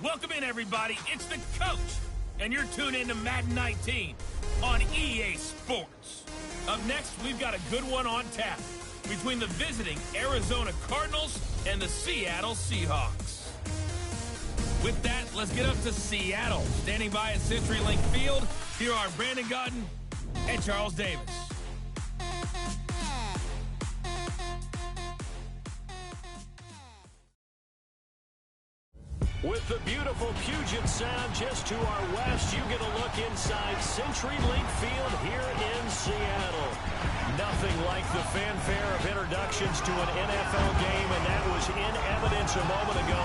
Welcome in, everybody. It's the coach, and you're tuned in to Madden 19 on EA Sports. Up next, we've got a good one on tap between the visiting Arizona Cardinals and the Seattle Seahawks. With that, let's get up to Seattle. Standing by at CenturyLink Field, here are Brandon Gaudin and Charles Davis. With the beautiful Puget Sound just to our west, you get a look inside CenturyLink Field here in Seattle. Nothing like the fanfare of introductions to an NFL game, and that was in evidence a moment ago.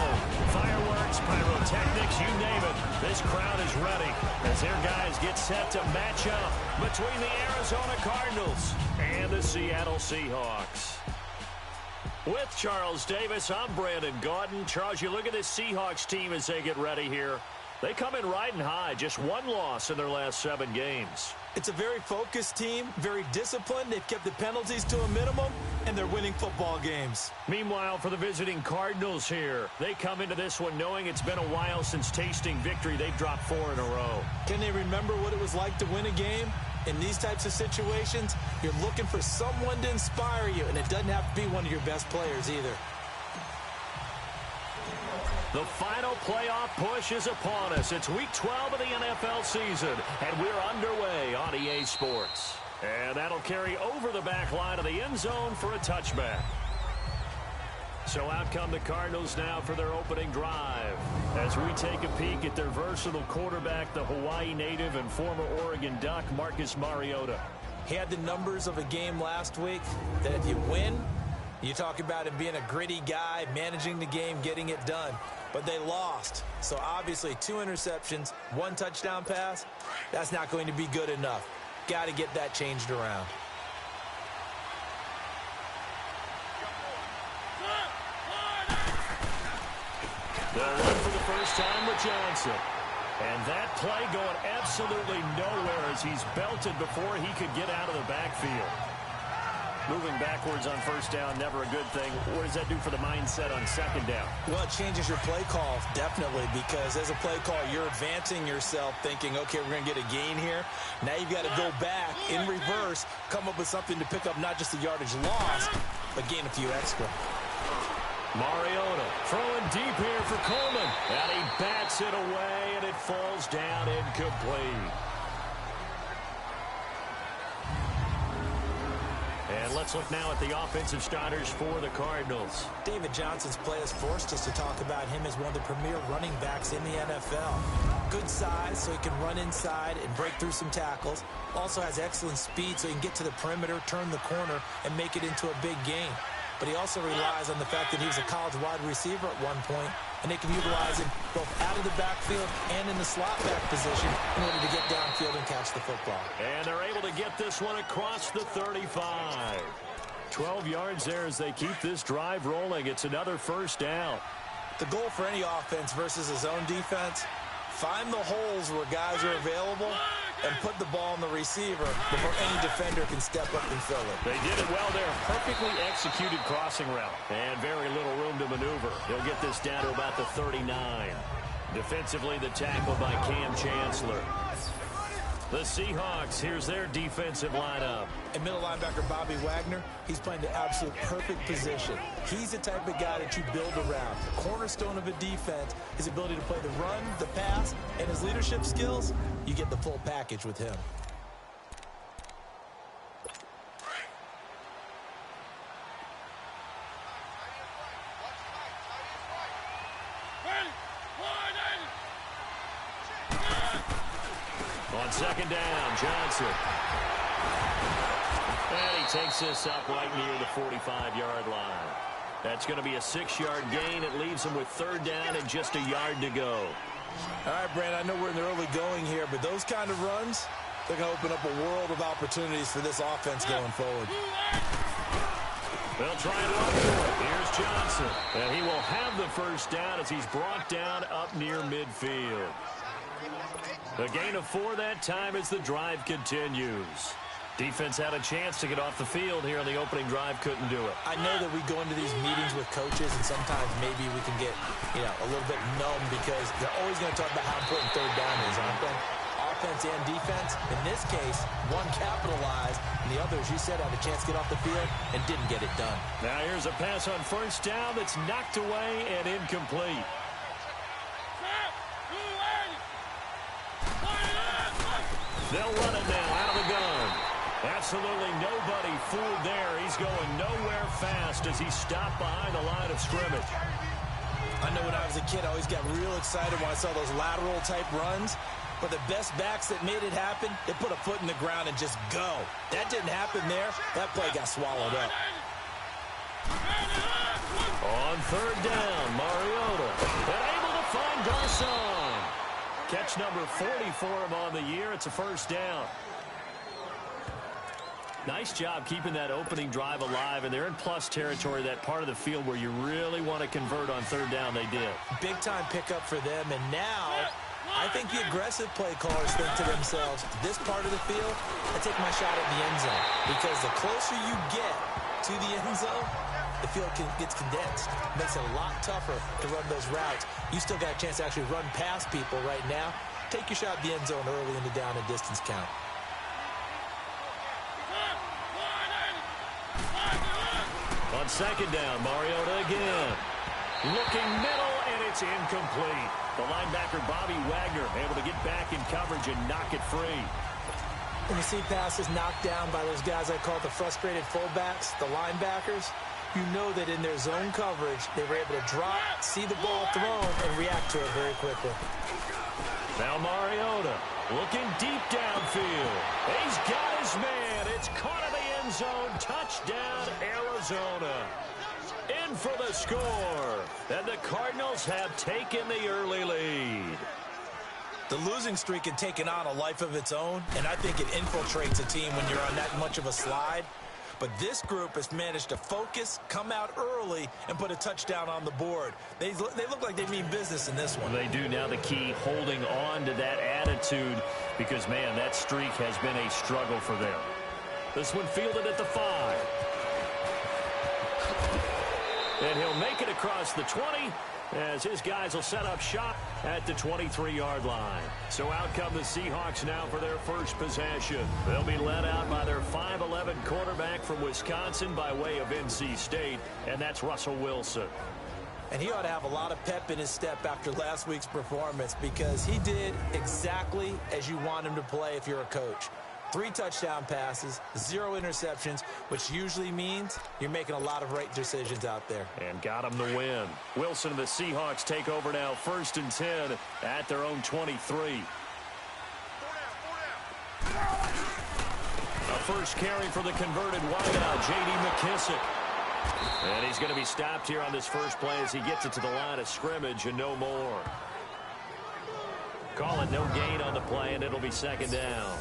Fireworks, pyrotechnics, you name it. This crowd is ready as their guys get set to match up between the Arizona Cardinals and the Seattle Seahawks. With Charles Davis, I'm Brandon Gaudin. Charles, you look at this Seahawks team as they get ready here. They come in riding high, just one loss in their last 7 games. It's a very focused team, very disciplined. They've kept the penalties to a minimum, and they're winning football games. Meanwhile, for the visiting Cardinals here, they come into this one knowing it's been a while since tasting victory. They've dropped 4 in a row. Can they remember what it was like to win a game? In these types of situations, you're looking for someone to inspire you, and it doesn't have to be one of your best players either. The final playoff push is upon us. It's week 12 of the NFL season, and we're underway on EA Sports. And that'll carry over the back line of the end zone for a touchback. So out come the Cardinals now for their opening drive. As we take a peek at their versatile quarterback, the Hawaii native and former Oregon Duck, Marcus Mariota. He had the numbers of a game last week that if you win, you talk about him being a gritty guy, managing the game, getting it done. But they lost. So obviously 2 interceptions, 1 touchdown pass, that's not going to be good enough. Got to get that changed around. They'll run for the first time with Johnson. And that play going absolutely nowhere as he's belted before he could get out of the backfield. Moving backwards on first down, never a good thing. What does that do for the mindset on second down? Well, it changes your play call, definitely, because as a play call, you're advancing yourself thinking, okay, we're going to get a gain here. Now you've got to go back in reverse, come up with something to pick up not just the yardage lost, but gain a few extra. Mariota throwing deep here for Coleman. And he bats it away, and it falls down incomplete. And let's look now at the offensive starters for the Cardinals. David Johnson's play has forced us to talk about him as one of the premier running backs in the NFL. Good size, so he can run inside and break through some tackles. Also has excellent speed, so he can get to the perimeter, turn the corner, and make it into a big gain. But he also relies on the fact that he was a college wide receiver at one point, and they can utilize him both out of the backfield and in the slot back position in order to get downfield and catch the football. And they're able to get this one across the 35. 12 yards there as they keep this drive rolling. It's another first down. The goal for any offense versus his own defense, find the holes where guys are available and put the ball on the receiver before any defender can step up and fill it. They did it well there. Perfectly executed crossing route. And very little room to maneuver. They'll get this down to about the 39. Defensively, the tackle by Cam Chancellor. The Seahawks, here's their defensive lineup. And middle linebacker Bobby Wagner, he's playing the absolute perfect position. He's the type of guy that you build around. The cornerstone of a defense, his ability to play the run, the pass, and his leadership skills, you get the full package with him. On second down, Johnson. And he takes this up right near the 45-yard line. That's going to be a 6-yard gain. It leaves him with third down and just a yard to go. All right, Brandon, I know we're in the early going here, but those kind of runs, they're going to open up a world of opportunities for this offense going forward. They'll try and run for it. Here's Johnson. And he will have the first down as he's brought down up near midfield. A gain of 4 that time as the drive continues. Defense had a chance to get off the field here on the opening drive, couldn't do it. I know that we go into these meetings with coaches, and sometimes maybe we can get, a little bit numb because they're always going to talk about how important third down is, aren't they? Offense and defense. In this case, one capitalized, and the other, as you said, had a chance to get off the field and didn't get it done. Now here's a pass on first down that's knocked away and incomplete. They'll run it now out of the gun. Absolutely nobody fooled there. He's going nowhere fast as he stopped behind the line of scrimmage. I know when I was a kid, I always got real excited when I saw those lateral-type runs. But the best backs that made it happen, they put a foot in the ground and just go. That didn't happen there. That play got swallowed up. On third down, Mariota. And able to find Garcon. Catch number 40 for him on the year. It's a first down. Nice job keeping that opening drive alive, and they're in plus territory, that part of the field where you really want to convert on third down. They did. Big-time pickup for them, and now I think the aggressive play callers think to themselves, this part of the field, I take my shot at the end zone. Because the closer you get to the end zone, the field gets condensed. It makes it a lot tougher to run those routes. You still got a chance to actually run past people right now. Take your shot at the end zone early in the down and distance count. On second down, Mariota again. Looking middle, and it's incomplete. The linebacker, Bobby Wagner, able to get back in coverage and knock it free. When you see passes knocked down by those guys I call the frustrated fullbacks, the linebackers, you know that in their zone coverage, they were able to drop, see the ball thrown, and react to it very quickly. Now Mariota looking deep downfield. He's got his man. It's caught in the end zone. Touchdown, Arizona. In for the score. And the Cardinals have taken the early lead. The losing streak had taken on a life of its own, and I think it infiltrates a team when you're on that much of a slide. But this group has managed to focus, come out early, and put a touchdown on the board. They look like they mean business in this one. They do. Now the key, holding on to that attitude, because, man, that streak has been a struggle for them. This one fielded at the 5. And he'll make it across the 20 as his guys will set up shop at the 23-yard line. So out come the Seahawks now for their first possession. They'll be led out by their 5'11 quarterback from Wisconsin by way of NC State, and that's Russell Wilson. And he ought to have a lot of pep in his step after last week's performance, because he did exactly as you want him to play if you're a coach. 3 touchdown passes, 0 interceptions, which usually means you're making a lot of right decisions out there. And got him the win. Wilson and the Seahawks take over now, 1st and 10 at their own 23. A first carry for the converted wideout, J.D. McKissick. And he's going to be stopped here on this first play as he gets it to the line of scrimmage and no more. Call it no gain on the play, and it'll be 2nd down.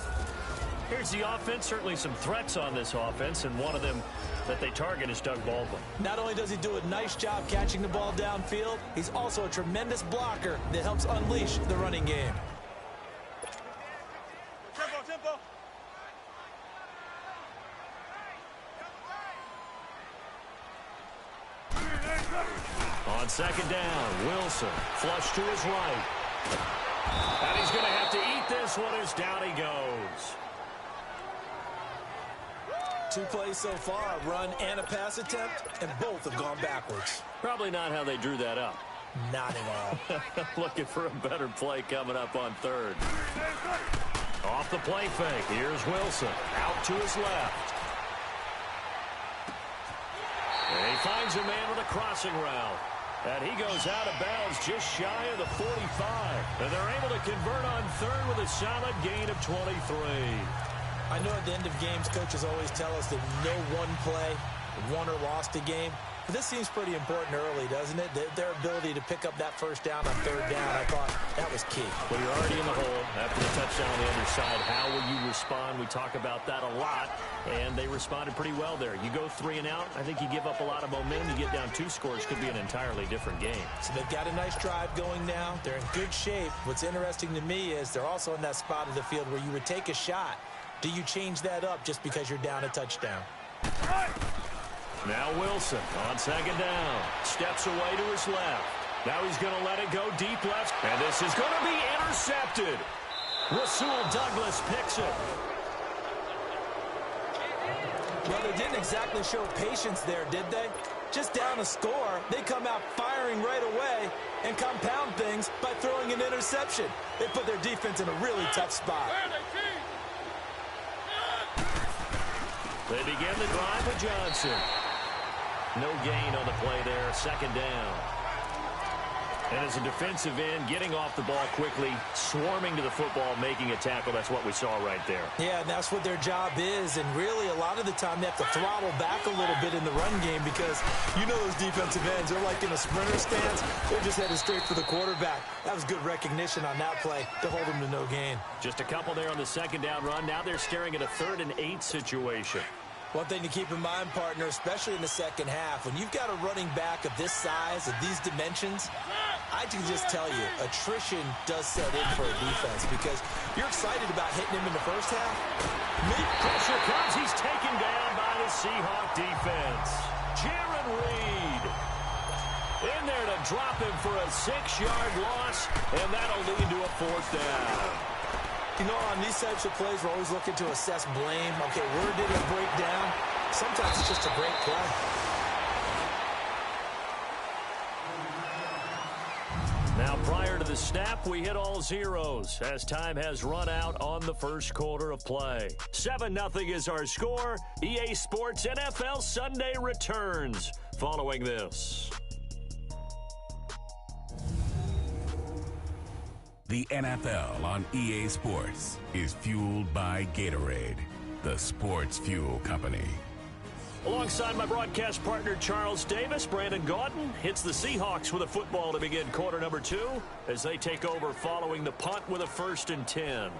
Here's the offense. Certainly some threats on this offense, and one of them that they target is Doug Baldwin. Not only does he do a nice job catching the ball downfield, he's also a tremendous blocker that helps unleash the running game. Tempo. On 2nd down, Wilson flush to his right. And he's going to have to eat this one as down he goes. 2 plays so far, a run and a pass attempt, and both have gone backwards. Probably not how they drew that up. Not at all. Looking for a better play coming up on 3rd. Off the play fake. Here's Wilson. Out to his left. And he finds a man with a crossing route. And he goes out of bounds just shy of the 45. And they're able to convert on 3rd with a solid gain of 23. I know at the end of games, coaches always tell us that no one play won or lost a game. But this seems pretty important early, doesn't it? Their ability to pick up that first down on 3rd down, I thought that was key. Well, you're already in the hole after the touchdown on the other side. How will you respond? We talk about that a lot, and they responded pretty well there. You go 3 and out, I think you give up a lot of momentum. You get down 2 scores, could be an entirely different game. So they've got a nice drive going now. They're in good shape. What's interesting to me is they're also in that spot of the field where you would take a shot Do you change that up just because you're down a touchdown? Now Wilson on second down. Steps away to his left. Now he's going to let it go deep left. And this is going to be intercepted. Rasul Douglas picks it. Well, they didn't exactly show patience there, did they? Just down a score, they come out firing right away and compound things by throwing an interception. They put their defense in a really tough spot. They begin the drive with Johnson. No gain on the play there, second down. And as a defensive end, getting off the ball quickly, swarming to the football, making a tackle, that's what we saw right there. Yeah, and that's what their job is. And really, a lot of the time, they have to throttle back a little bit in the run game because you know those defensive ends, they're like in a sprinter stance. They're just headed straight for the quarterback. That was good recognition on that play to hold them to no gain. Just a couple there on the second down run. Now they're staring at a 3rd and 8 situation. One thing to keep in mind, partner, especially in the second half, when you've got a running back of this size, of these dimensions, I can just tell you, attrition does set in for a defense because you're excited about hitting him in the first half. Mid-pressure comes. He's taken down by the Seahawks defense. Jaron Reed in there to drop him for a 6-yard loss, and that'll lead to a 4th down. You know, on these types of plays, we're always looking to assess blame. Okay, where did it break down? Sometimes it's just a great play. Now, prior to the snap, we hit all zeros as time has run out on the first quarter of play. 7-0 is our score. EA Sports NFL Sunday returns following this. The NFL on EA Sports is fueled by Gatorade, the sports fuel company. Alongside my broadcast partner Charles Davis, Brandon Gaudin hits the Seahawks with a football to begin quarter number 2 as they take over following the punt with a 1st and 10.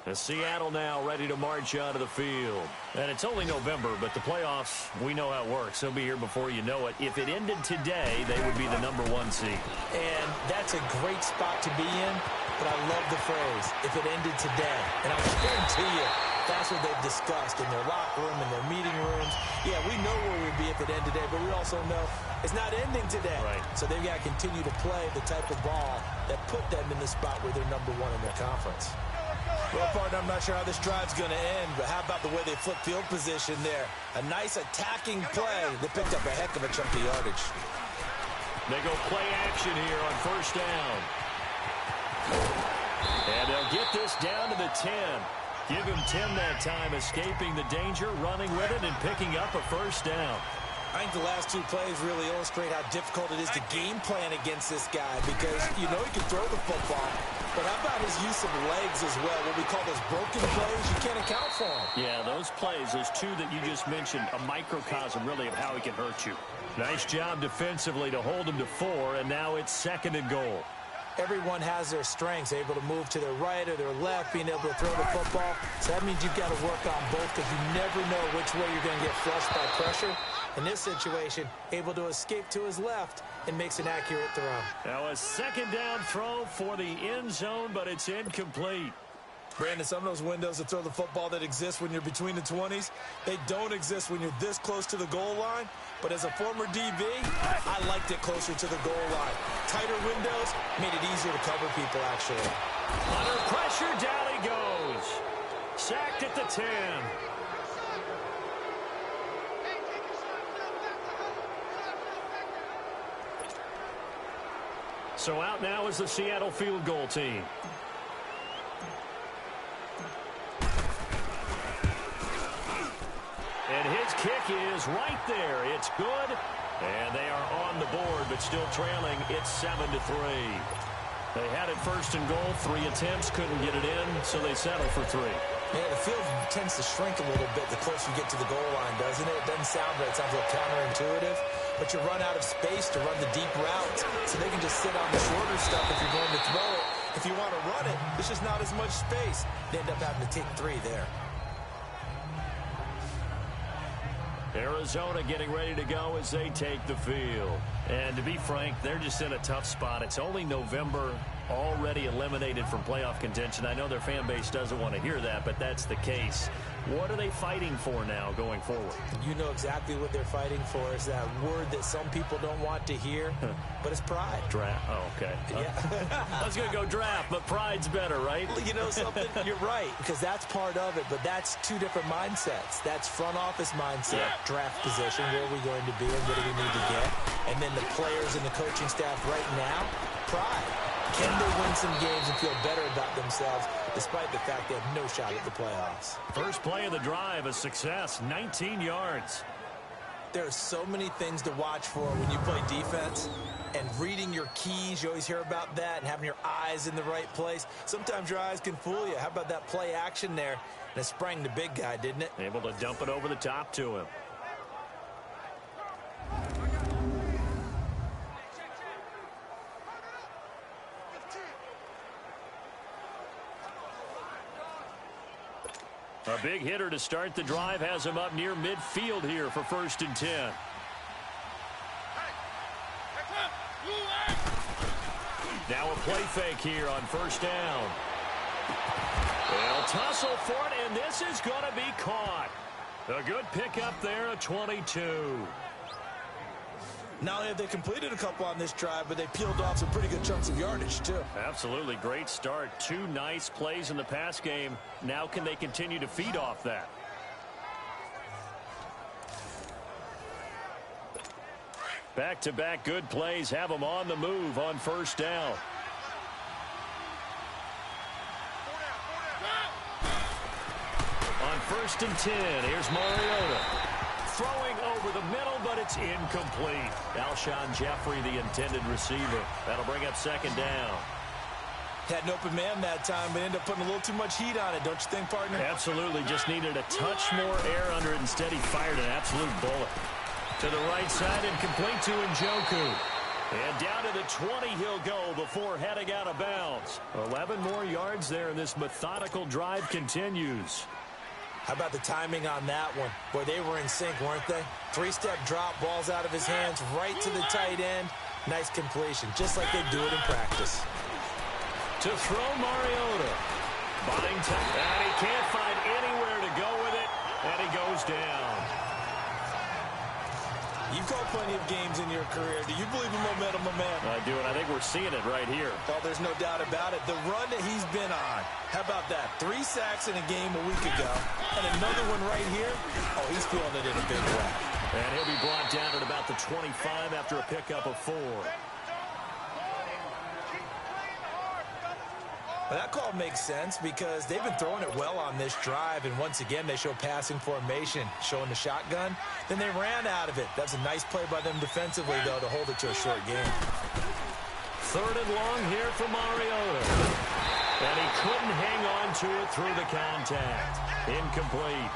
As Seattle now ready to march onto the field. And it's only November, but the playoffs, we know how it works. They'll be here before you know it. If it ended today, they would be the number 1 seed. And that's a great spot to be in, but I love the phrase, if it ended today. And I guarantee you, that's what they've discussed in their locker room, in their meeting rooms. Yeah, we know where we'd be if it ended today, but we also know it's not ending today. Right. So they've got to continue to play the type of ball that put them in the spot where they're number 1 in their conference. Well, partner, I'm not sure how this drive's going to end, but how about the way they flip field position there? A nice attacking play. They picked up a heck of a chunk of yardage. They go play action here on 1st down. And they'll get this down to the 10. Give him 10 that time, escaping the danger, running with it, and picking up a 1st down. I think the last 2 plays really illustrate how difficult it is to game plan against this guy because you know he can throw the football, but how about his use of legs as well? What we call those broken plays, you can't account for them. Yeah, those plays, those 2 that you just mentioned, a microcosm really of how he can hurt you. Nice job defensively to hold him to 4, and now it's 2nd and goal. Everyone has their strengths, able to move to their right or their left, being able to throw the football. So that means you've got to work on both because you never know which way you're going to get flushed by pressure. In this situation, able to escape to his left and makes an accurate throw. Now a 2nd down throw for the end zone, but it's incomplete. Brandon, some of those windows to throw the football that exist when you're between the 20s, they don't exist when you're this close to the goal line. But as a former DB, I liked it closer to the goal line. Tighter windows made it easier to cover people, actually. Under pressure, down he goes. Sacked at the 10. So out now is the Seattle field goal team. And his kick is right there. It's good. And they are on the board, but still trailing. It's 7-3. They had it 1st and goal. 3 attempts, couldn't get it in, so they settle for 3. Yeah, the field tends to shrink a little bit the closer you get to the goal line, doesn't it? It doesn't sound right. It sounds a little counterintuitive. But you run out of space to run the deep routes, so they can just sit on the shorter stuff if you're going to throw it. If you want to run it, there's just not as much space. They end up having to take 3 there. Arizona getting ready to go as they take the field. And to be frank, they're just in a tough spot. It's only November. already eliminated from playoff contention. I know their fan base doesn't want to hear that, but that's the case. What are they fighting for now going forward? You know exactly what they're fighting for is that word that some people don't want to hear, but it's pride. Draft. Oh, okay. Yeah. I was going to go draft, but pride's better, right? You know something? You're right, because that's part of it, but that's two different mindsets. That's front office mindset, draft position, where are we going to be and what do we need to get? And then the players and the coaching staff right now, pride. Can they win some games and feel better about themselves despite the fact they have no shot at the playoffs? First play of the drive, a success, 19 yards. There are so many things to watch for when you play defense, and reading your keys, you always hear about that, and having your eyes in the right place. Sometimes your eyes can fool you. How about that play action there? And it sprang the big guy, didn't it? Able to dump it over the top to him. A big hitter to start the drive has him up near midfield here for 1st and 10. Now a play fake here on 1st down. They'll tussle for it, and this is going to be caught. A good pickup there, a 22. Not only have they completed a couple on this drive, but they peeled off some pretty good chunks of yardage, too. Absolutely. Great start. 2 nice plays in the pass game. Now can they continue to feed off that? Back-to-back good plays have them on the move on 1st down. On 1st and 10, here's Mariota. Throwing over the middle, but it's incomplete. Alshon Jeffrey, the intended receiver. That'll bring up 2nd down. Had an open man that time, but ended up putting a little too much heat on it, don't you think, partner? Absolutely. Just needed a touch more air under it. Instead, he fired an absolute bullet. To the right side and complete to Njoku. And down to the 20 he'll go before heading out of bounds. 11 more yards there, and this methodical drive continues. How about the timing on that one? Boy, they were in sync, weren't they? 3-step drop, balls out of his hands, right to the tight end. Nice completion, just like they do it in practice. To throw Mariota. Buying time. And he can't find anywhere to go with it, and he goes down. You've called plenty of games in your career. Do you believe in momentum, my man? I do, and I think we're seeing it right here. Well, there's no doubt about it. The run that he's been on. How about that? 3 sacks in a game a week ago. And another one right here. Oh, he's feeling it in a big way. And he'll be brought down at about the 25 after a pickup of 4. Well, that call makes sense because they've been throwing it well on this drive, and once again they show passing formation, showing the shotgun. Then they ran out of it. That's a nice play by them defensively, though, to hold it to a short game. 3rd and long here for Mariota. And he couldn't hang on to it through the contact. Incomplete.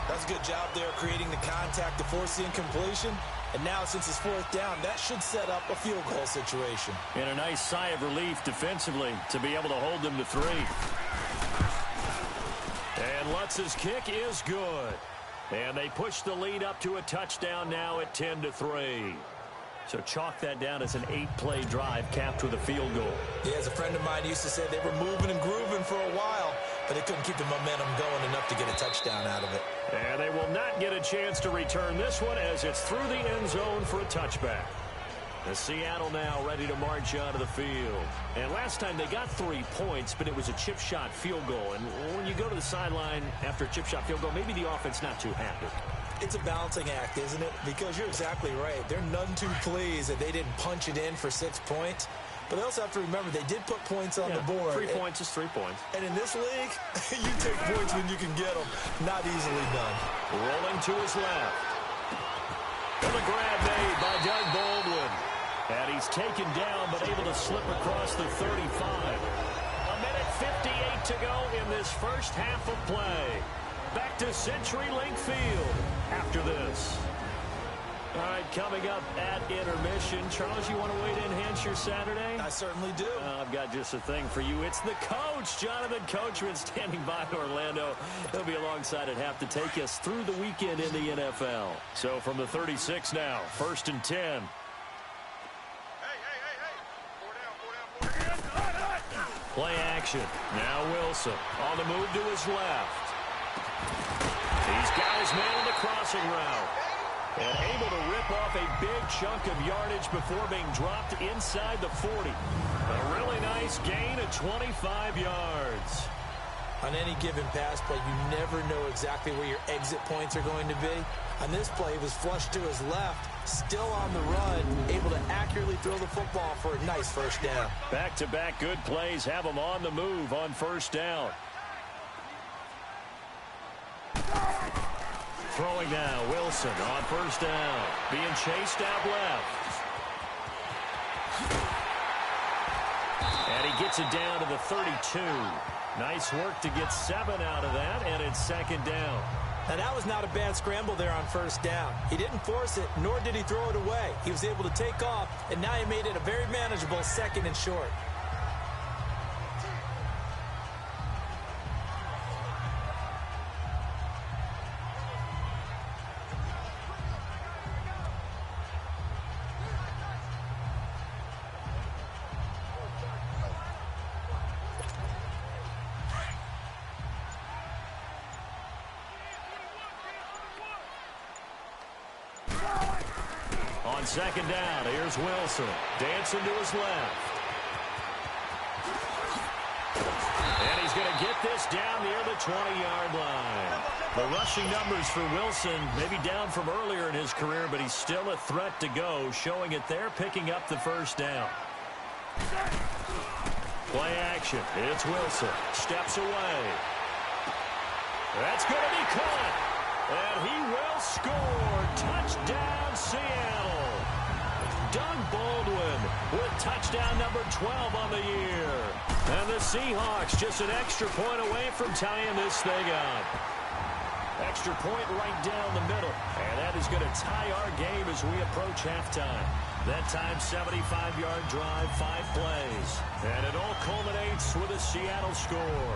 That's a good job there creating the contact to force the incompletion. And now, since it's 4th down, that should set up a field goal situation. And a nice sigh of relief defensively to be able to hold them to 3. And Lutz's kick is good. And they push the lead up to a touchdown now at 10-3. So chalk that down as an 8-play drive capped with a field goal. Yeah, as a friend of mine used to say, they were moving and grooving for a while, but they couldn't keep the momentum going enough to get a touchdown out of it. And they will not get a chance to return this one as it's through the end zone for a touchback. The Seattle now ready to march onto the field. And last time they got 3 points, but it was a chip shot field goal. And when you go to the sideline after a chip shot field goal, maybe the offense not too happy. It's a balancing act, isn't it? Because you're exactly right. They're none too pleased that they didn't punch it in for 6 points. But they also have to remember they did put points on the board. 3 points is 3 points. And in this league, you take points when you can get them. Not easily done. Rolling to his left. And the grab made by Doug Baldwin. And he's taken down but able to slip across the 35. A minute 58 to go in this first half of play. Back to CenturyLink Field after this. All right, coming up at intermission. Charles, you want to wait to enhance your Saturday? I certainly do. I've got just a thing for you. It's the coach, Jonathan Coachman, standing by in Orlando. He'll be alongside at half to take us through the weekend in the NFL. So from the 36 now, 1st and 10. Play action. Now Wilson on the move to his left. He's got his man in the crossing route. And able to rip off a big chunk of yardage before being dropped inside the 40. A really nice gain of 25 yards. On any given pass play, you never know exactly where your exit points are going to be. On this play, he was flushed to his left, still on the run, able to accurately throw the football for a nice first down. Back-to-back good plays have him on the move on first down. Throwing now, Wilson on first down. Being chased out left. And he gets it down to the 32. Nice work to get 7 out of that, and it's second down. Now, that was not a bad scramble there on first down. He didn't force it, nor did he throw it away. He was able to take off, and now he made it a very manageable second and short. On second down, here's Wilson. Dancing to his left. And he's going to get this down near the 20-yard line. The rushing numbers for Wilson may be down from earlier in his career, but he's still a threat to go, showing it there, picking up the first down. Play action. It's Wilson. Steps away. That's going to be caught. And he will score. Touchdown, Seattle. Doug Baldwin with touchdown number 12 on the year. And the Seahawks just an extra point away from tying this thing up. Extra point right down the middle. And that is going to tie our game as we approach halftime. That time, 75-yard drive, 5 plays. And it all culminates with a Seattle score.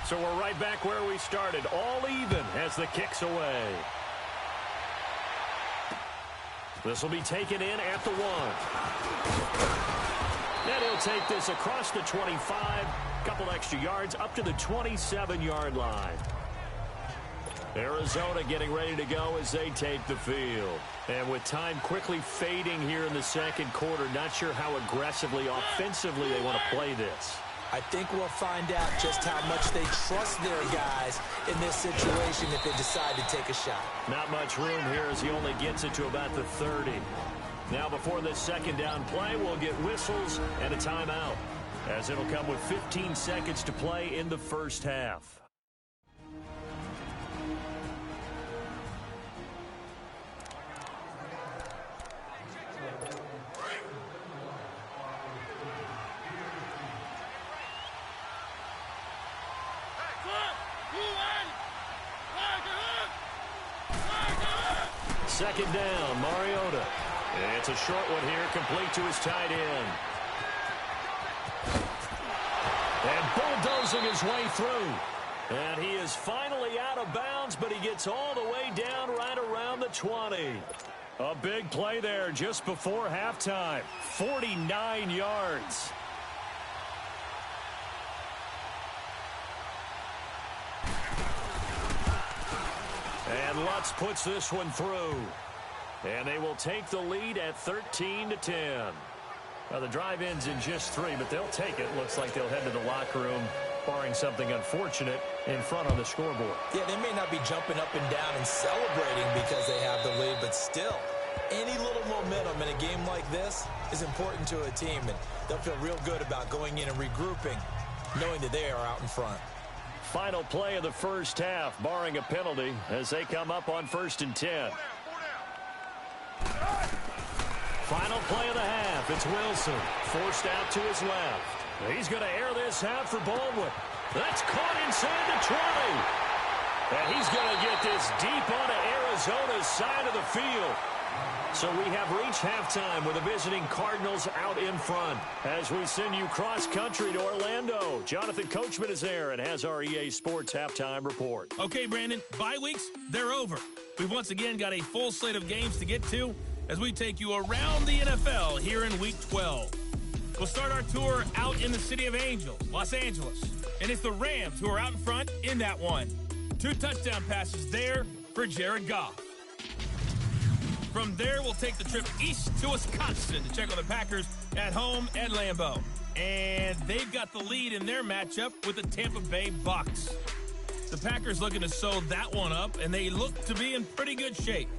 So we're right back where we started, all even as the kick's away. This will be taken in at the 1. And he'll take this across the 25, couple extra yards up to the 27-yard line. Arizona getting ready to go as they take the field. And with time quickly fading here in the second quarter, not sure how aggressively, offensively they want to play this. I think we'll find out just how much they trust their guys in this situation if they decide to take a shot. Not much room here as he only gets it to about the 30. Now before this second down play, we'll get whistles and a timeout, as it'll come with 15 seconds to play in the first half. Second down, Mariota. It's a short one here, complete to his tight end. And bulldozing his way through. And he is finally out of bounds, but he gets all the way down right around the 20. A big play there just before halftime. 49 yards. And Lutz puts this one through. And they will take the lead at 13-10. Now, the drive ends in just 3, but they'll take it. Looks like they'll head to the locker room, barring something unfortunate, in front on the scoreboard. Yeah, they may not be jumping up and down and celebrating because they have the lead, but still, any little momentum in a game like this is important to a team, and they'll feel real good about going in and regrouping, knowing that they are out in front. Final play of the first half, barring a penalty, as they come up on 1st and 10. Final play of the half. It's Wilson. Forced out to his left. He's going to air this out for Baldwin. That's caught inside the 20. And he's going to get this deep onto Arizona's side of the field. So we have reached halftime with the visiting Cardinals out in front. As we send you cross-country to Orlando, Jonathan Coachman is there and has our EA Sports halftime report. Okay, Brandon, bye weeks, they're over. We've once again got a full slate of games to get to as we take you around the NFL here in Week 12. We'll start our tour out in the City of Angels, Los Angeles. And it's the Rams who are out in front in that one. 2 touchdown passes there for Jared Goff. From there, we'll take the trip east to Wisconsin to check on the Packers at home at Lambeau. And they've got the lead in their matchup with the Tampa Bay Bucs. The Packers looking to sew that one up, and they look to be in pretty good shape.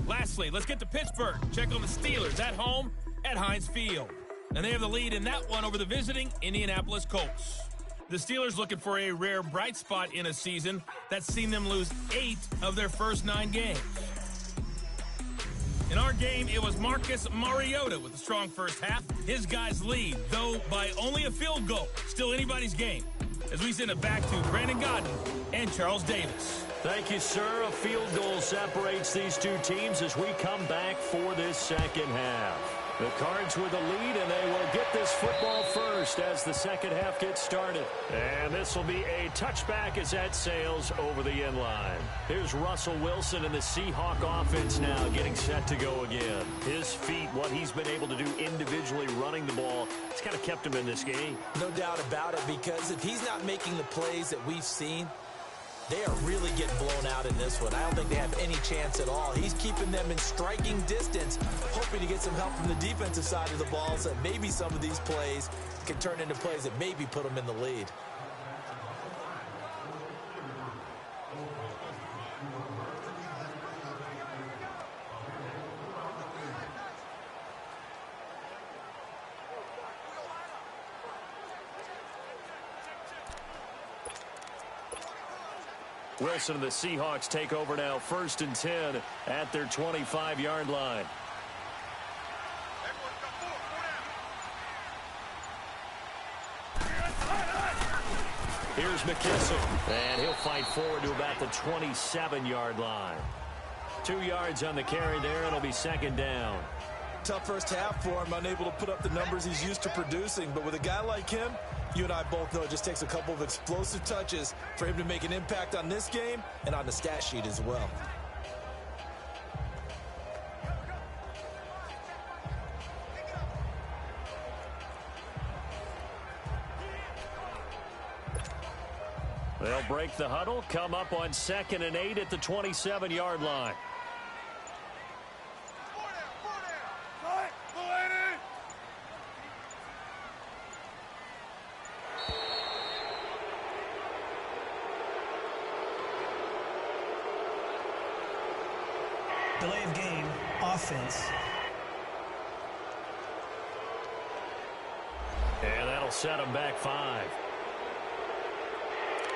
Lastly, let's get to Pittsburgh. Check on the Steelers at home at Heinz Field. And they have the lead in that one over the visiting Indianapolis Colts. The Steelers looking for a rare bright spot in a season that's seen them lose 8 of their first 9 games. In our game, it was Marcus Mariota with a strong first half. His guys lead, though by only a field goal. Still anybody's game. As we send it back to Brandon Godden and Charles Davis. Thank you, sir. A field goal separates these two teams as we come back for this second half. The Cards with the lead, and they will get this football first as the second half gets started. And this will be a touchback as that sails over the end line. Here's Russell Wilson and the Seahawk offense now getting set to go again. His feet, what he's been able to do individually running the ball, it's kind of kept him in this game. No doubt about it, because if he's not making the plays that we've seen, they are really getting blown out in this one. I don't think they have any chance at all. He's keeping them in striking distance, hoping to get some help from the defensive side of the ball so that maybe some of these plays can turn into plays that maybe put them in the lead. Wilson and the Seahawks take over now, 1st and 10 at their 25-yard line. Here's McKissick, and he'll fight forward to about the 27-yard line. 2 yards on the carry there, and it'll be 2nd down. Tough first half for him, unable to put up the numbers he's used to producing. But with a guy like him, you and I both know it just takes a couple of explosive touches for him to make an impact on this game and on the stat sheet as well. They'll break the huddle, come up on 2nd and 8 at the 27-yard line. Delay of game, offense. And that'll set them back 5.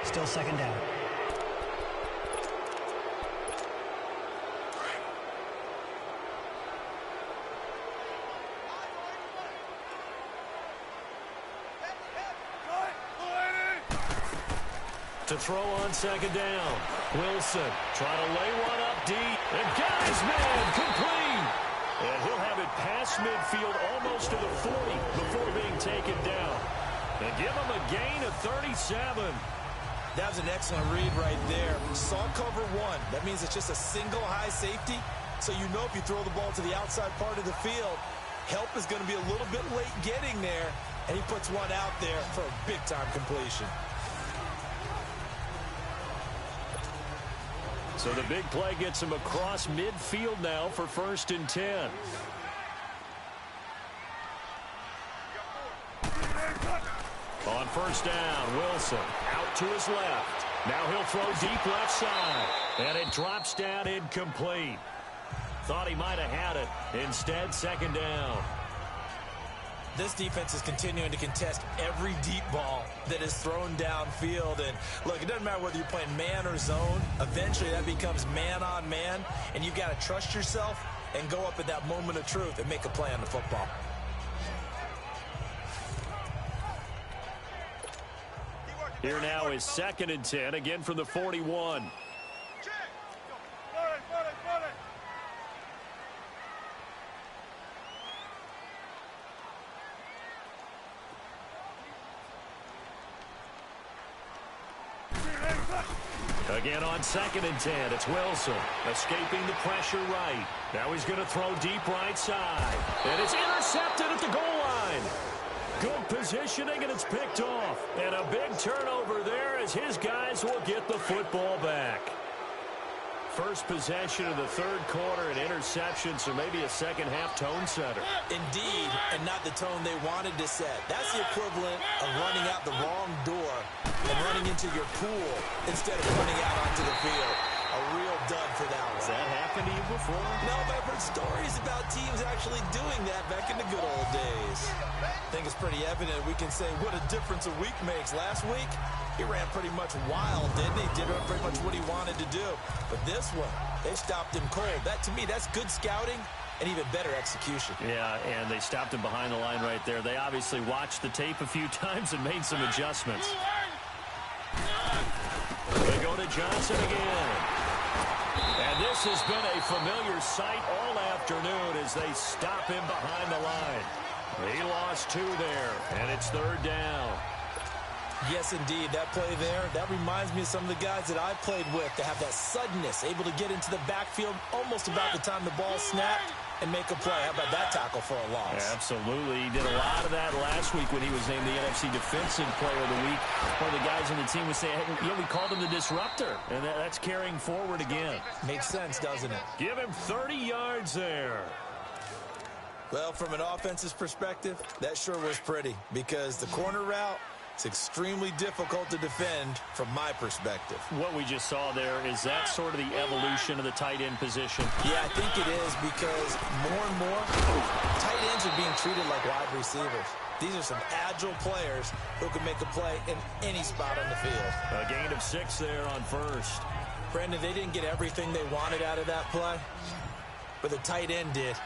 Still 2nd down. To throw on 2nd down. Wilson trying to lay one up deep. And got his man complete. And he'll have it past midfield almost to the 40 before being taken down. And give him a gain of 37. That was an excellent read right there. Saw cover 1. That means it's just a single high safety. So you know if you throw the ball to the outside part of the field, help is going to be a little bit late getting there. And he puts one out there for a big-time completion. So the big play gets him across midfield now for 1st and 10. On 1st down, Wilson out to his left. Now he'll throw deep left side. And it drops down incomplete. Thought he might have had it. Instead, 2nd down. This defense is continuing to contest every deep ball that is thrown downfield. And look, it doesn't matter whether you're playing man or zone. Eventually that becomes man on man, and you've got to trust yourself and go up at that moment of truth and make a play on the football. Here now is 2nd and 10, again from the 41. Again on 2nd and 10, it's Wilson escaping the pressure right. Now he's going to throw deep right side. And it's intercepted at the goal line. Good positioning, and it's picked off. And a big turnover there as his guys will get the football back. First possession of the 3rd quarter, an interception, so maybe a second-half tone setter. Indeed, and not the tone they wanted to set. That's the equivalent of running out the wrong door and running into your pool instead of running out onto the field. A real dud for that one. Has that happened to you before? No, but I've heard stories about teams actually doing that back in the good old days. I think it's pretty evident we can say what a difference a week makes. Last week, he ran pretty much wild, didn't he? Did pretty much what he wanted to do. But this one, they stopped him cold. That, to me, that's good scouting and even better execution. Yeah, and they stopped him behind the line right there. They obviously watched the tape a few times and made some adjustments. They go to Johnson again. And this has been a familiar sight all afternoon as they stop him behind the line. He lost 2 there, and it's 3rd down. Yes, indeed. That play there, that reminds me of some of the guys that I played with to have that suddenness, able to get into the backfield almost about the time the ball snapped and make a play. How about that tackle for a loss? Yeah, absolutely. He did a lot of that last week when he was named the NFC Defensive Player of the Week. One of the guys on the team would say, hey, you know, we called him the disruptor, and that's carrying forward again. Makes sense, doesn't it? Give him 30 yards there. Well, from an offense's perspective, that sure was pretty because the corner route, it's extremely difficult to defend from my perspective. What we just saw there, is that sort of the evolution of the tight end position? Yeah, I think it is because more and more tight ends are being treated like wide receivers. These are some agile players who can make a play in any spot on the field. A gain of 6 there on 1st. Brandon, they didn't get everything they wanted out of that play, but the tight end did.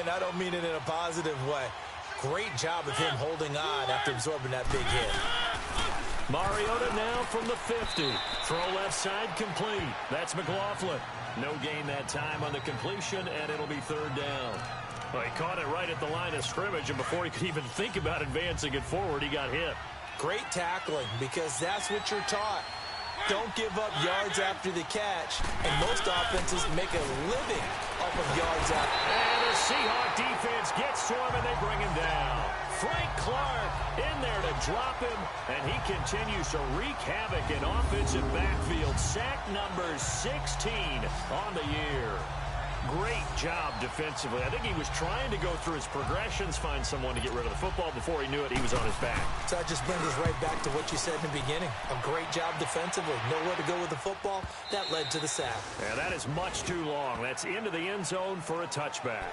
And I don't mean it in a positive way. Great job of him holding on after absorbing that big hit. Mariota now from the 50. Throw left side complete. That's McLaughlin. No gain that time on the completion, and it'll be 3rd down. Well, he caught it right at the line of scrimmage, and before he could even think about advancing it forward, he got hit. Great tackling, because that's what you're taught. Don't give up yards after the catch, and most offenses make a living off of yards after. And the Seahawks defense gets to him, and they bring him down. Frank Clark in there to drop him, and he continues to wreak havoc in offensive backfield. Sack number 16 on the year. Great job defensively. I think he was trying to go through his progressions, find someone to get rid of the football. Before he knew it, he was on his back. So that just brings us right back to what you said in the beginning. A great job defensively. Nowhere to go with the football. That led to the sack. Yeah, that is much too long. That's into the end zone for a touchback.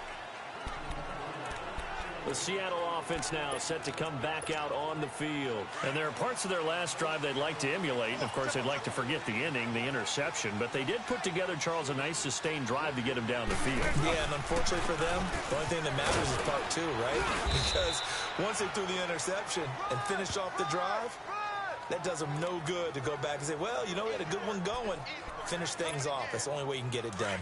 The Seattle offense now set to come back out on the field. And there are parts of their last drive they'd like to emulate. And of course, they'd like to forget the inning, the interception. But they did put together, Charles, a nice sustained drive to get him down the field. Yeah, and unfortunately for them, the only thing that matters is part 2, right? Because once they threw the interception and finished off the drive, that does them no good to go back and say, well, you know, we had a good one going. Finish things off. That's the only way you can get it done.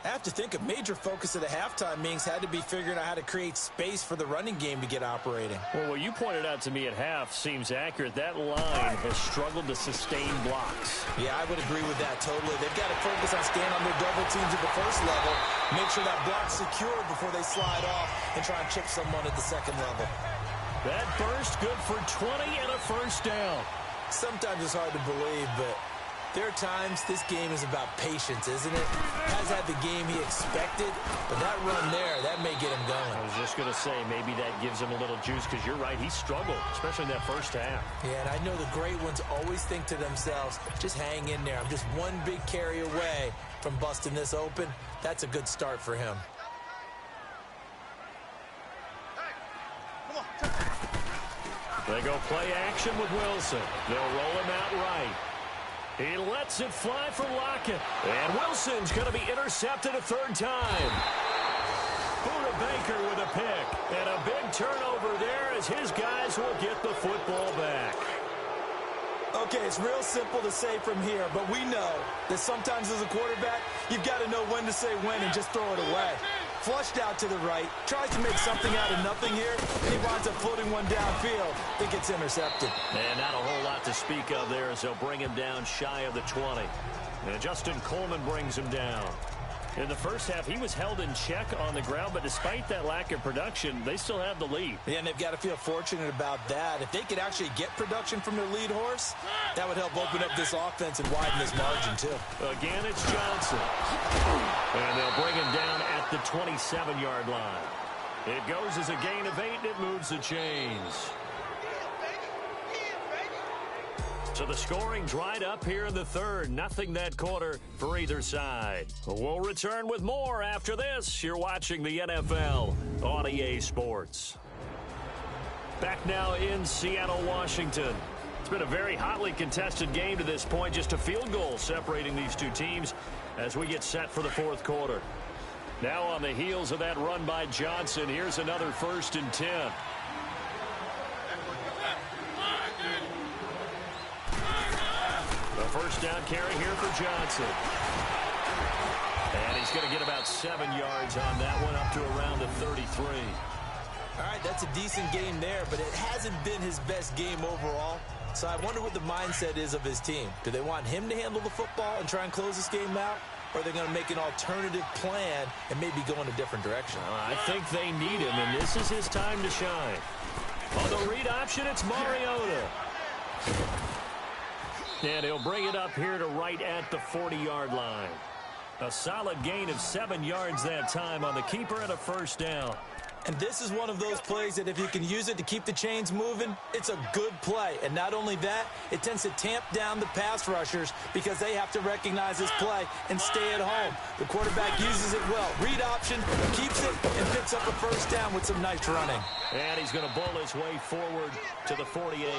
I have to think a major focus of the halftime meetings had to be figuring out how to create space for the running game to get operating. Well, what you pointed out to me at half seems accurate. That line has struggled to sustain blocks. Yeah, I would agree with that totally. They've got to focus on staying on their double teams at the first level, make sure that block's secure before they slide off and try and chip someone at the second level. That burst good for 20 and a 1st down. Sometimes it's hard to believe, but there are times this game is about patience, isn't it? Has had the game he expected, but that run there, that may get him going. I was just going to say, maybe that gives him a little juice, because you're right, he struggled, especially in that first half. Yeah, and I know the great ones always think to themselves, just hang in there. I'm just one big carry away from busting this open. That's a good start for him. They go play action with Wilson. They'll roll him out right. He lets it fly for Lockett. And Wilson's going to be intercepted a third time. Buda Baker with a pick. And a big turnover there as his guys will get the football back. Okay, it's real simple to say from here, but we know that sometimes as a quarterback, you've got to know when to say when and just throw it away. Flushed out to the right, tries to make something out of nothing here, and he winds up floating one downfield. It gets intercepted. And not a whole lot to speak of there as they'll bring him down shy of the 20. And Justin Coleman brings him down. In the first half, he was held in check on the ground, but despite that lack of production, they still have the lead. Yeah, and they've got to feel fortunate about that. If they could actually get production from their lead horse, that would help open up this offense and widen this margin, too. Again, it's Johnson. And they'll bring him down at the 27-yard line. It goes as a gain of 8, and it moves the chains. So the scoring dried up here in the third. Nothing that quarter for either side. We'll return with more after this. You're watching the NFL on EA Sports. Back now in Seattle, Washington. It's been a very hotly contested game to this point. Just a field goal separating these two teams as we get set for the fourth quarter. Now on the heels of that run by Johnson, here's another 1st and 10. The first down carry here for Johnson. And he's going to get about 7 yards on that one, up to around the 33. All right, that's a decent game there, but it hasn't been his best game overall. So I wonder what the mindset is of his team. Do they want him to handle the football and try and close this game out? Or are they going to make an alternative plan and maybe go in a different direction? I think they need him, and this is his time to shine. On the read option, it's Mariota. And he'll bring it up here to right at the 40-yard line. A solid gain of 7 yards that time on the keeper and a first down. And this is one of those plays that if you can use it to keep the chains moving, it's a good play. And not only that, it tends to tamp down the pass rushers because they have to recognize this play and stay at home. The quarterback uses it well. Read option, keeps it, and picks up a first down with some nice running. And he's going to bull his way forward to the 48.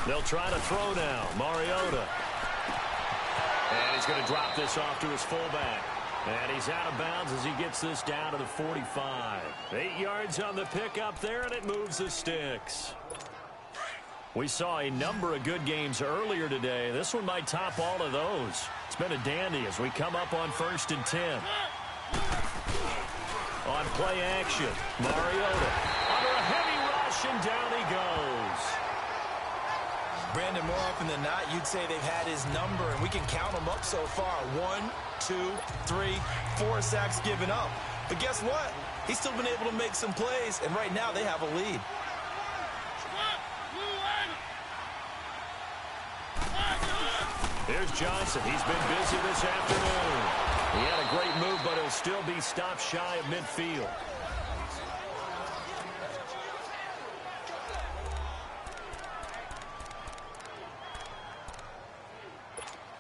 They'll try to throw now. Mariota. And he's going to drop this off to his fullback. And he's out of bounds as he gets this down to the 45. 8 yards on the pickup there, and it moves the sticks. We saw a number of good games earlier today. This one might top all of those. It's been a dandy as we come up on 1st and 10. On play action, Mariota. Under a heavy rush, and down he goes. Brandon, more often than not, you'd say they've had his number, and we can count them up so far. 1, 2, 3, 4 sacks given up. But guess what? He's still been able to make some plays, and right now they have a lead. Here's Johnson. He's been busy this afternoon. He had a great move, but he'll still be stopped shy of midfield.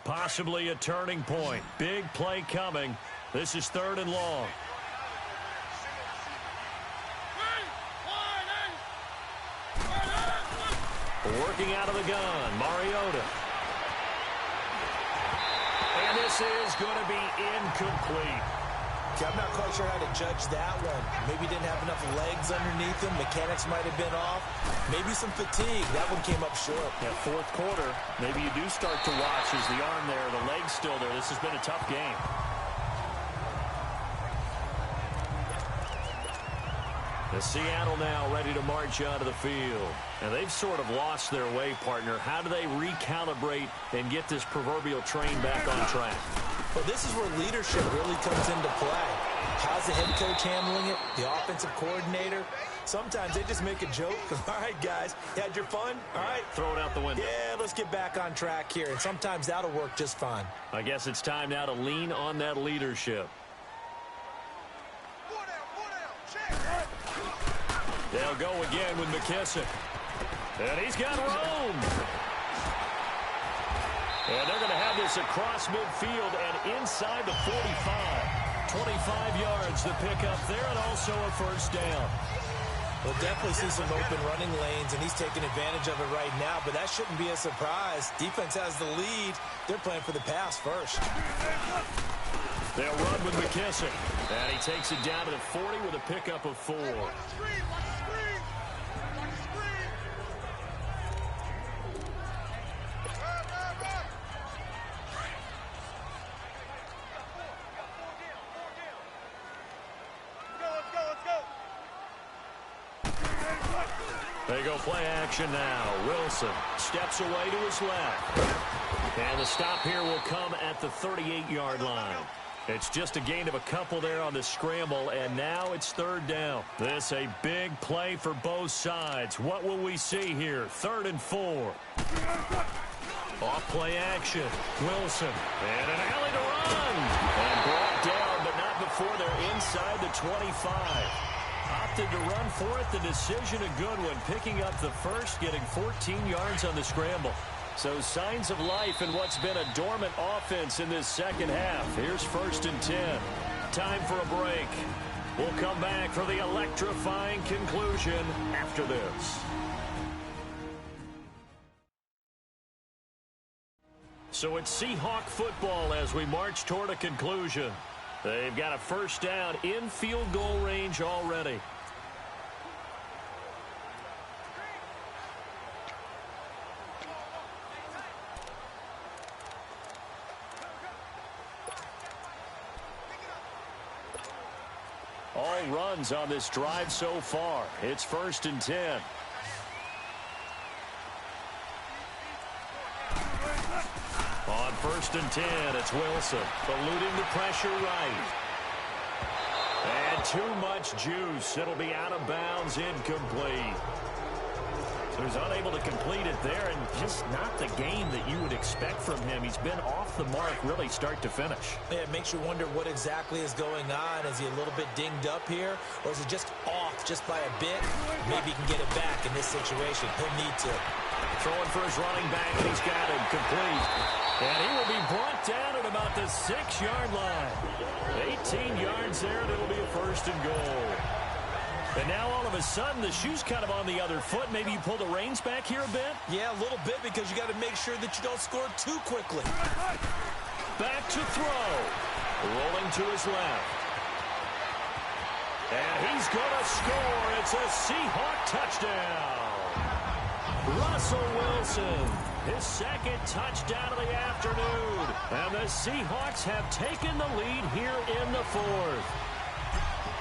Possibly a turning point. Big play coming. This is 3rd and long. Working out of the gun, Mariota. And this is going to be incomplete. Okay, I'm not quite sure how to judge that one. Maybe didn't have enough legs underneath him. Mechanics might have been off. Maybe some fatigue. That one came up short. Yeah, fourth quarter, maybe you do start to watch. Is the arm there, the leg's still there. This has been a tough game. The Seattle now ready to march out of the field. And they've sort of lost their way, partner. How do they recalibrate and get this proverbial train back on track? Well, this is where leadership really comes into play. How's the head coach handling it? The offensive coordinator? Sometimes they just make a joke. All right, guys, you had your fun? All right. Throw it out the window. Yeah, let's get back on track here. And sometimes that'll work just fine. I guess it's time now to lean on that leadership. They'll go again with McKissick. And he's got room. And they're going to have this across midfield and inside the 45. 25 yards to pick up there, and also a first down. We'll definitely see some open running lanes, and he's taking advantage of it right now, but that shouldn't be a surprise. Defense has the lead. They're playing for the pass first. They'll run with McKissick, and he takes it down to the 40 with a pickup of 4. They go play action now. Wilson steps away to his left. And the stop here will come at the 38-yard line. It's just a gain of a couple there on the scramble, and now it's third down. This a big play for both sides. What will we see here? 3rd and 4. Off play action. Wilson. And an alley to run. And brought down, but not before they're inside the 25. Opted to run for it. The decision a good one. Picking up the first, getting 14 yards on the scramble. So signs of life in what's been a dormant offense in this second half. Here's 1st and 10. Time for a break. We'll come back for the electrifying conclusion after this. So it's Seahawk football as we march toward a conclusion. They've got a first down in field goal range already. All runs on this drive so far. It's 1st and 10. On 1st and 10, it's Wilson, eluding the pressure right. And too much juice. It'll be out of bounds, incomplete. So he's unable to complete it there, and just not the game that you would expect from him. He's been off the mark really start to finish. Yeah, it makes you wonder what exactly is going on. Is he a little bit dinged up here, or is he just off just by a bit? Maybe he can get it back in this situation. He'll need to. Throwing for his running back, and he's got him complete. And he will be brought down at about the 6-yard line. 18 yards there, and it'll be a 1st and goal. And now all of a sudden, the shoe's kind of on the other foot. Maybe you pull the reins back here a bit? Yeah, a little bit, because you got to make sure that you don't score too quickly. Back to throw. Rolling to his left. And he's going to score. It's a Seahawk touchdown. Russell Wilson, his 2nd touchdown of the afternoon. And the Seahawks have taken the lead here in the 4th.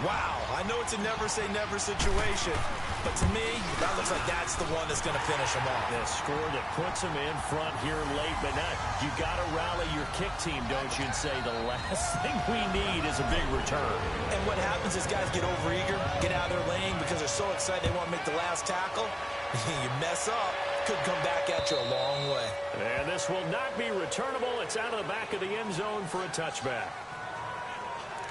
Wow, I know it's a never-say-never situation, but to me, that looks like that's the one that's going to finish him off. The score that puts him in front here late, but not. You got to rally your kick team, don't you, and say the last thing we need is a big return. And what happens is guys get overeager, get out of their lane because they're so excited they want to make the last tackle. You mess up, could come back at you a long way. And this will not be returnable. It's out of the back of the end zone for a touchback.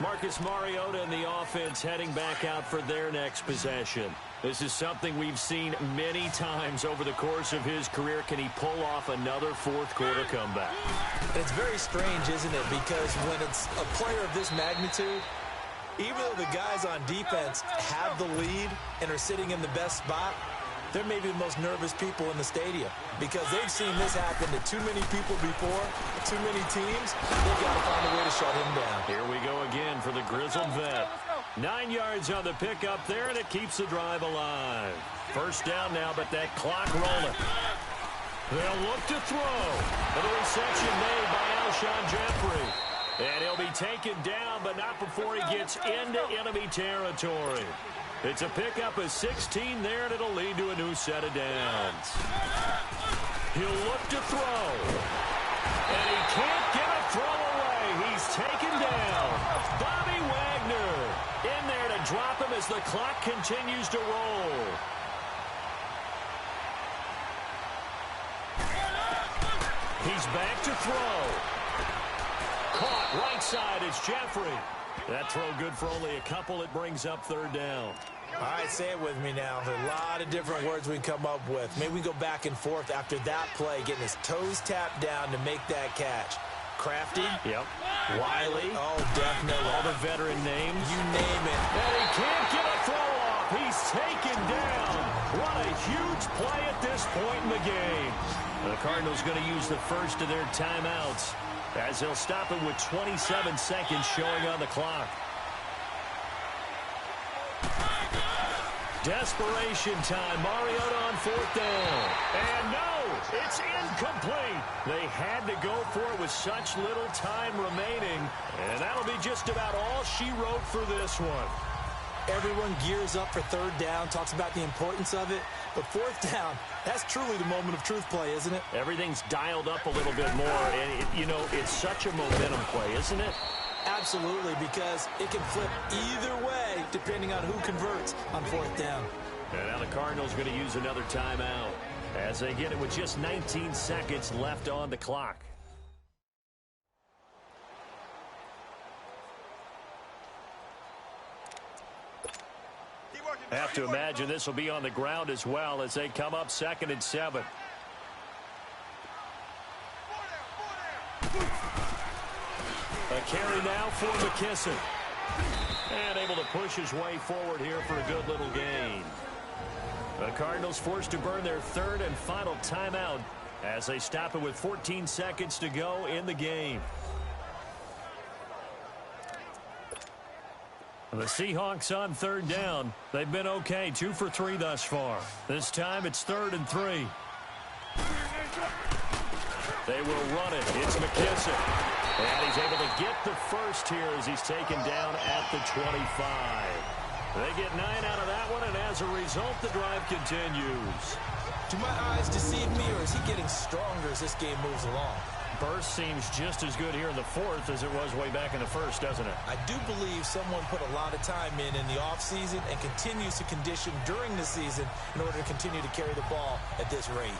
Marcus Mariota and the offense heading back out for their next possession. This is something we've seen many times over the course of his career. Can he pull off another 4th quarter comeback? It's very strange, isn't it? Because when it's a player of this magnitude, even though the guys on defense have the lead and are sitting in the best spot, they're maybe the most nervous people in the stadium because they've seen this happen to too many people before, too many teams. They've got to find a way to shut him down. Here we go again for the grizzled vet. 9 yards on the pickup there, and it keeps the drive alive. First down now, but that clock rolling. They'll look to throw. And the reception made by Alshon Jeffrey. And he'll be taken down, but not before he gets into enemy territory. It's a pickup of 16 there, and it'll lead to a new set of downs. He'll look to throw. And he can't get a throw away. He's taken down. Bobby Wagner in there to drop him as the clock continues to roll. He's back to throw. Caught right side. It's Jeffrey. That throw good for only a couple. It brings up 3rd down. All right, say it with me now. There are a lot of different words we come up with. Maybe we go back and forth after that play, getting his toes tapped down to make that catch. Crafty. Yep. Wiley. Oh, definitely. All the veteran names. You name it. And he can't get a throw off. He's taken down. What a huge play at this point in the game. The Cardinals going to use the first of their timeouts as they'll stop it with 27 seconds showing on the clock. Desperation time. Mariota on fourth down. And no, it's incomplete. They had to go for it with such little time remaining. And that'll be just about all she wrote for this one. Everyone gears up for third down, talks about the importance of it. But fourth down, that's truly the moment of truth play, isn't it? Everything's dialed up a little bit more. And, it's such a momentum play, isn't it? Absolutely, because it can flip either way depending on who converts on fourth down. And now the Cardinals going to use another timeout as they get it with just 19 seconds left on the clock. Have to imagine this will be on the ground as well as they come up 2nd and 7. A carry now for McKissick. And able to push his way forward here for a good little gain. The Cardinals forced to burn their third and final timeout as they stop it with 14 seconds to go in the game. The Seahawks on third down. They've been okay, 2 for 3 thus far. This time it's 3rd and 3. They will run it. It's McKissick. And he's able to get the first here as he's taken down at the 25. They get 9 out of that one, and as a result, the drive continues. Do my eyes deceive me, or is he getting stronger as this game moves along? Burst seems just as good here in the 4th as it was way back in the 1st, doesn't it? I do believe someone put a lot of time in the offseason and continues to condition during the season in order to continue to carry the ball at this rate.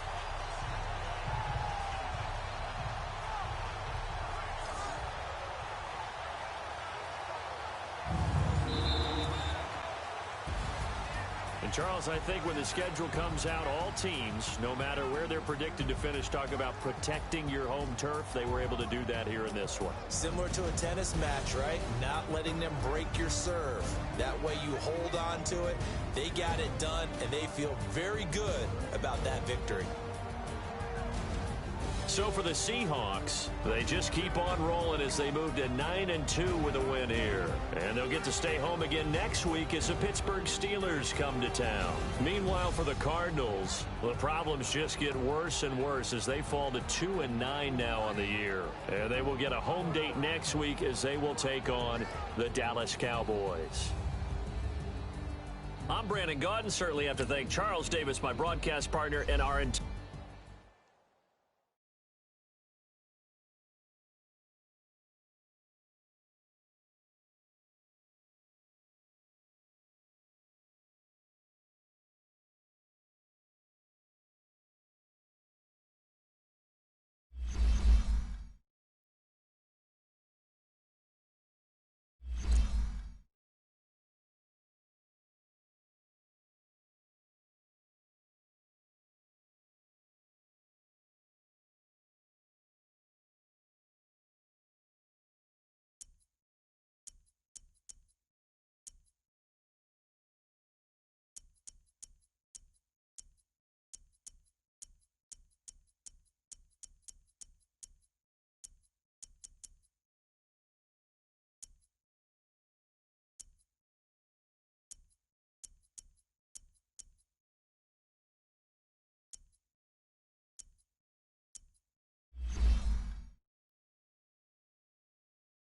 And Charles, I think when the schedule comes out, all teams, no matter where they're predicted to finish, talk about protecting your home turf. They were able to do that here in this one. Similar to a tennis match, right? Not letting them break your serve. That way you hold on to it. They got it done, and they feel very good about that victory. So for the Seahawks, they just keep on rolling as they move to 9-2 with a win here. And they'll get to stay home again next week as the Pittsburgh Steelers come to town. Meanwhile, for the Cardinals, the problems just get worse and worse as they fall to 2-9 now on the year. And they will get a home date next week as they will take on the Dallas Cowboys. I'm Brandon Gaudin. Certainly have to thank Charles Davis, my broadcast partner, and our entire